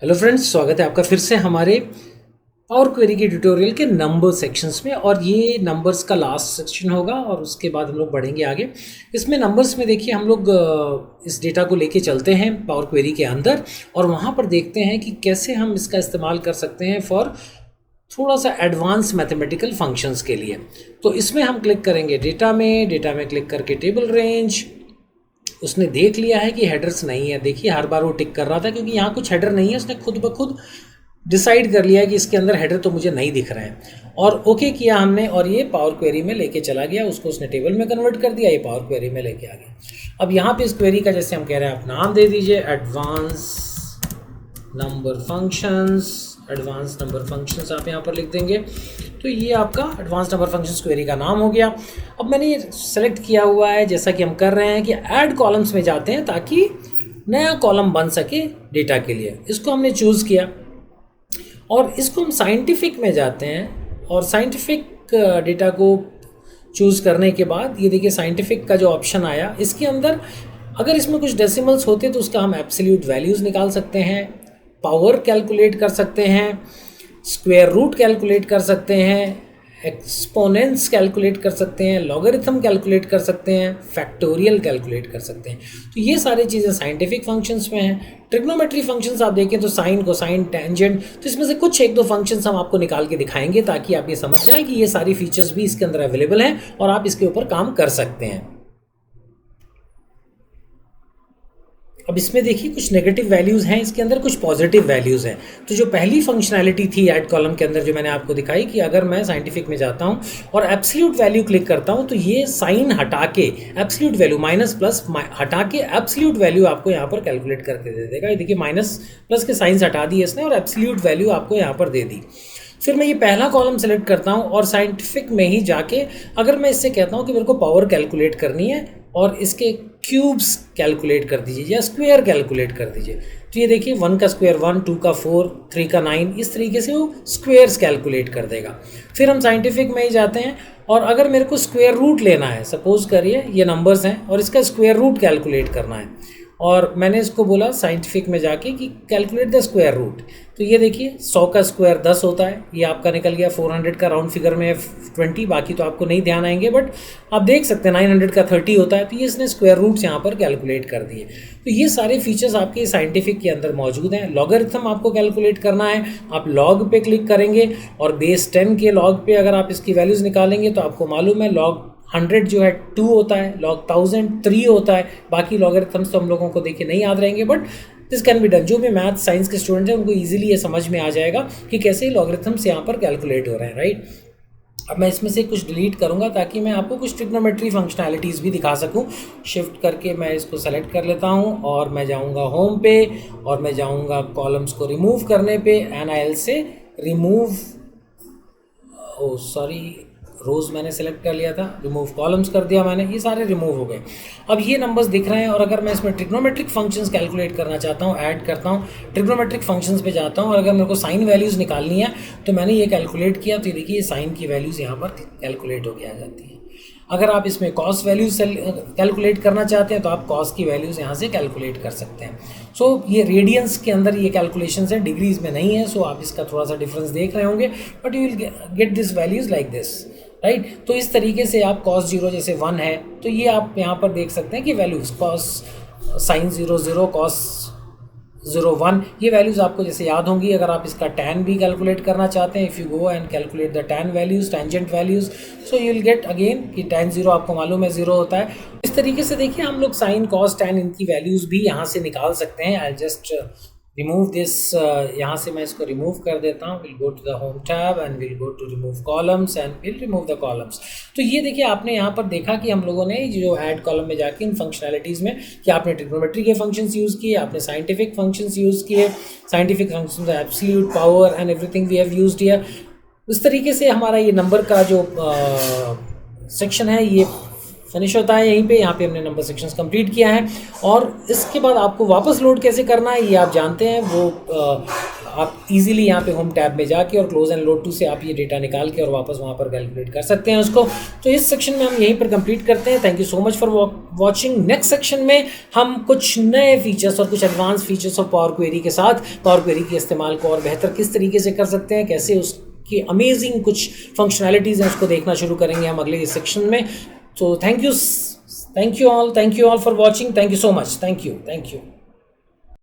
Hello friends, स्वागत है आपका फिर से हमारे पावर क्वेरी के ट्यूटोरियल के नंबर सेक्शंस में। और ये नंबर्स का लास्ट सेक्शन होगा और उसके बाद हम लोग बढ़ेंगे आगे। इसमें नंबर्स में देखिए हम लोग इस डेटा को लेके चलते हैं पावर क्वेरी के अंदर और वहाँ पर देखते हैं कि कैसे हम इसका इस्तेमाल कर सकते हैं फॉर थोड़ा सा एडवांस मैथमेटिकल फंक्शंस के लिए। तो इसमें हम क्लिक करेंगे डेटा में क्लिक करके टेबल रेंज। उसने देख लिया है कि हेडर्स नहीं है। देखिए हर बार वो टिक कर रहा था क्योंकि यहाँ कुछ हेडर नहीं है। उसने खुद ब खुद डिसाइड कर लिया कि इसके अंदर हेडर तो मुझे नहीं दिख रहे हैं और ओके किया हमने और ये पावर क्वेरी में लेके चला गया। उसको उसने टेबल में कन्वर्ट कर दिया, ये पावर क्वेरी में लेके आ गया। अब यहाँ पे इस क्वेरी का जैसे हम कह रहे हैं आप नाम दे दीजिए एडवांस नंबर फंक्शंस आप यहाँ पर लिख देंगे। तो ये आपका एडवांस नंबर फंक्शंस क्वेरी का नाम हो गया। अब मैंने ये सेलेक्ट किया हुआ है जैसा कि हम कर रहे हैं कि ऐड कॉलम्स में जाते हैं ताकि नया कॉलम बन सके डेटा के लिए। इसको हमने चूज़ किया और इसको हम साइंटिफिक में जाते हैं और साइंटिफिक डेटा को चूज़ करने के बाद ये देखिए साइंटिफिक का जो ऑप्शन आया इसके अंदर अगर इसमें कुछ डेसिमल्स होते तो उसका हम एब्सोल्यूट वैल्यूज़ निकाल सकते हैं, पावर कैलकुलेट कर सकते हैं, स्क्वायर रूट कैलकुलेट कर सकते हैं, एक्सपोनेंट्स कैलकुलेट कर सकते हैं, लॉगरिथम कैलकुलेट कर सकते हैं, फैक्टोरियल कैलकुलेट कर सकते हैं। तो ये सारी चीज़ें साइंटिफिक फंक्शंस में हैं। ट्रिग्नोमेट्री फंक्शंस आप देखें तो साइन, कोसाइन, टेंजेंट, तो इसमें से कुछ एक दो फंक्शंस हम आपको निकाल के दिखाएंगे ताकि आप ये समझ जाएं कि ये सारी फीचर्स भी इसके अंदर अवेलेबल हैं और आप इसके ऊपर काम कर सकते हैं। अब इसमें देखिए कुछ नेगेटिव वैल्यूज़ हैं इसके अंदर, कुछ पॉजिटिव वैल्यूज़ हैं। तो जो पहली फंक्शनैलिटी थी ऐड कॉलम के अंदर जो मैंने आपको दिखाई कि अगर मैं साइंटिफिक में जाता हूं और एब्सोल्यूट वैल्यू क्लिक करता हूं तो ये साइन हटा के एब्सोल्यूट वैल्यू माइनस प्लस हटा के एब्सोल्यूट वैल्यू आपको यहाँ पर कैलकुलेट करके दे देगा। ये देखिए माइनस प्लस के साइंस हटा दिए इसने और एब्सोल्यूट वैल्यू आपको यहाँ पर दे दी। फिर मैं ये पहला कॉलम सेलेक्ट करता हूँ और साइंटिफिक में ही जाके अगर मैं इससे कहता हूँ कि मेरे को पावर कैलकुलेट करनी है और इसके क्यूब्स कैलकुलेट कर दीजिए या स्क्वायर कैलकुलेट कर दीजिए, तो ये देखिए 1 का स्क्वायर 1, 2 का 4, 3 का 9, इस तरीके से वो स्क्वायर्स कैलकुलेट कर देगा। फिर हम साइंटिफिक में ही जाते हैं और अगर मेरे को स्क्वायर रूट लेना है, सपोज करिए ये नंबर्स हैं और इसका स्क्वायर रूट कैलकुलेट करना है और मैंने इसको बोला साइंटिफिक में जाके कि कैलकुलेट द स्क्वायर रूट। तो ये देखिए 100 का स्क्वायर 10 होता है, ये आपका निकल गया। 400 का राउंड फिगर में 20, बाकी तो आपको नहीं ध्यान आएंगे बट आप देख सकते हैं 900 का 30 होता है। तो ये इसने स्क्वायर रूट्स यहाँ पर कैलकुलेट कर दिए। तो ये सारे फीचर्स आपके साइंटिफिक के अंदर मौजूद हैं। लॉगरिथम आपको कैलकुलेट करना है, आप लॉग पे क्लिक करेंगे और बेस 10 के लॉग पे अगर आप इसकी वैल्यूज़ निकालेंगे तो आपको मालूम है लॉग 100 जो है 2 होता है, लॉग 1000 3 होता है। बाकी लॉगरिथम्स तो हम लोगों को देखिए नहीं याद रहेंगे but this can be done. जो भी मैथ साइंस के स्टूडेंट हैं उनको इजीली ये समझ में आ जाएगा कि कैसे लॉगरिथम्स यहाँ पर कैलकुलेट हो रहे हैं, राइट। अब मैं इसमें से कुछ डिलीट करूँगा ताकि मैं आपको कुछ ट्रिग्नोमेट्री फंक्शनैलिटीज़ भी दिखा सकूँ। शिफ्ट करके मैं इसको सेलेक्ट कर लेता हूँ और मैं जाऊँगा होम पे और मैं जाऊँगा कॉलम्स को रिमूव करने पे NIL से रिमूव, ओ सॉरी रोज़ मैंने सेलेक्ट कर लिया था, रिमूव कॉलम्स कर दिया मैंने, ये सारे रिमूव हो गए। अब ये नंबर्स दिख रहे हैं और अगर मैं इसमें ट्रिग्नोमेट्रिक फंक्शंस कैलकुलेट करना चाहता हूँ, ऐड करता हूँ, ट्रिग्नोमेट्रिक फंक्शंस पे जाता हूँ और अगर मेरे को साइन वैल्यूज़ निकालनी है तो मैंने ये कैलकुलेट किया तो ये देखिए साइन की वैल्यूज़ यहाँ पर कैलकुलेट होकर आ जाती है। अगर आप इसमें कॉस वैल्यूज कैलकुलेट करना चाहते हैं तो आप कॉस की वैल्यूज़ यहाँ से कैलकुलेट कर सकते हैं। सो ये रेडियंस के अंदर ये कैलकुलेशंस है, डिग्रीज में नहीं है। सो आप इसका थोड़ा सा डिफरेंस देख रहे होंगे but you will get this values like this, right. तो इस तरीके से आप cos 0 जैसे 1 है तो ये आप यहाँ पर देख सकते हैं कि वैल्यूज़ cos sin 0 0, cos 0 1, ये वैल्यूज़ आपको जैसे याद होंगी। अगर आप इसका tan भी कैलकुलेट करना चाहते हैं, if you go and calculate the tan values, tangent values, so you will get again कि tan 0 आपको मालूम है 0 होता है। इस तरीके से देखिए हम लोग sin, cos, tan इनकी वैल्यूज़ भी यहाँ से निकाल सकते हैं। आई जस्ट रिमूव दिस, यहाँ से मैं इसको रिमूव कर देता हूँ। Will go to the home tab and will go to remove columns and will remove the columns. तो ये देखिए आपने यहाँ पर देखा कि हम लोगों ने जो ऐड कॉलम में जाके इन फंक्शनैलिटीज़ में कि आपने ट्रिग्नोमेट्री के फंक्शंस यूज़ किए, आपने साइंटिफिक फंक्शंस यूज़ किए, scientific functions absolute power and everything we have used here. इस तरीके से हमारा ये नंबर का जो सेक्शन है ये फिनिश होता है यहीं पे। यहाँ पे हमने नंबर सेक्शंस कंप्लीट किया है और इसके बाद आपको वापस लोड कैसे करना है ये आप जानते हैं। वो आप इजीली यहाँ पे होम टैब में जाके और क्लोज एंड लोड टू से आप ये डेटा निकाल के और वापस वहाँ पर कैलकुलेट कर सकते हैं उसको। तो इस सेक्शन में हम यहीं पर कंप्लीट करते हैं। Thank you so much for watching. Next section में हम कुछ नए फीचर्स और कुछ advance features of power query के साथ पावर क्वेरी के इस्तेमाल को और बेहतर किस तरीके से कर सकते हैं, कैसे उसकी अमेजिंग कुछ फंक्शनैलिटीज़ हैं उसको देखना शुरू करेंगे हम अगले इस सेक्शन में। तो thank you all for watching. Thank you so much. Thank you.